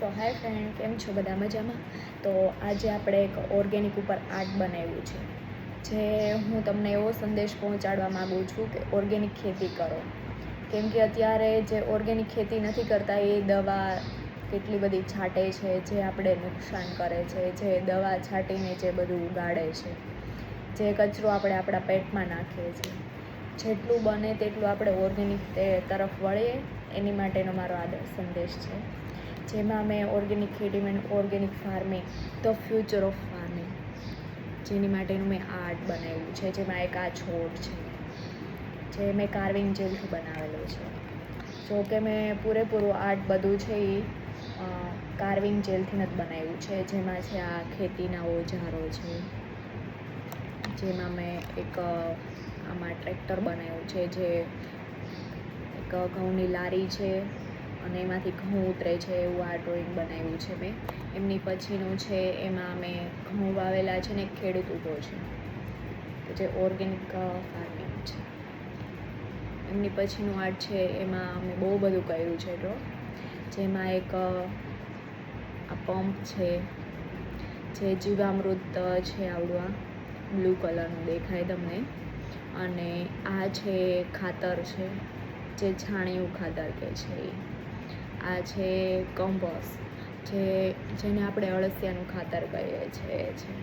તો હાય ફ્રેન્ડ, કેમ છો? બધા મજામાં? તો આજે આપણે એક ઓર્ગેનિક ઉપર આર્ટ બનાવ્યું છે, જે હું તમને એવો સંદેશ પહોંચાડવા માગું છું કે ઓર્ગેનિક ખેતી કરો. કેમ કે અત્યારે જે ઓર્ગેનિક ખેતી નથી કરતા એ દવા કેટલી બધી છાંટે છે, જે આપણે નુકસાન કરે છે, જે દવા છાંટીને જે બધું ઉગાડે છે, જે કચરો આપણે આપણા પેટમાં નાખીએ છીએ. જેટલું બને તેટલું આપણે ઓર્ગેનિક તરફ વળીએ, એની માટેનો મારો આદર્શ સંદેશ છે. જેમાં મેં ઓર્ગેનિક ખેતીમાં organic farming the future of farming, જેની માટેનું મેં આર્ટ બનાવ્યું છે. જેમાં એક આ છોડ છે, જે મેં કાર્વિંગ જેલથી બનાવેલો છે. જો કે મેં પૂરેપૂરું આર્ટ બધું છે એ કાર્વિંગ જેલથી જ બનાવ્યું છે. જેમાં છે આ ખેતીના ઓજારો છે, જેમાં મેં એક આમાં ટ્રેક્ટર બનાવ્યું છે, જે એક ઘઉંની લારી છે અને એમાંથી ઘઉં ઉતરે છે એવું આ ડ્રોઈંગ બનાવ્યું છે મેં. એમની પછીનું છે એમાં મેં ઘઉં વાવેલા છે ને એક ખેડૂત ઊભો છે, જે ઓર્ગેનિક ફાર્મિંગ છે. એમની પછીનું આર્ટ છે એમાં અમે બહુ બધું કર્યું છે ડ્રો. જેમાં એક આ પંપ છે, જે જીવામૃત છે, આવડું આ બ્લુ કલરનું દેખાય તમને. અને આ છે ખાતર છે, જે છાણિયું ખાતર કહે છે એ. આ છે કમ્પોસ્ટ, જેને આપણે અળસિયાનું ખાતર કહીએ છીએ છે.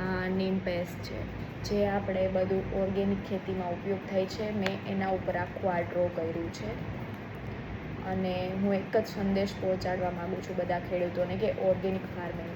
આ નીમ પેસ્ટ છે, જે આપણે બધું ઓર્ગેનિક ખેતીમાં ઉપયોગ થાય છે. મેં એના ઉપર આખું આ ડ્રો કર્યું છે. અને હું એક જ સંદેશ પહોંચાડવા માગું છું બધા ખેડૂતોને કે ઓર્ગેનિક ફાર્મિંગ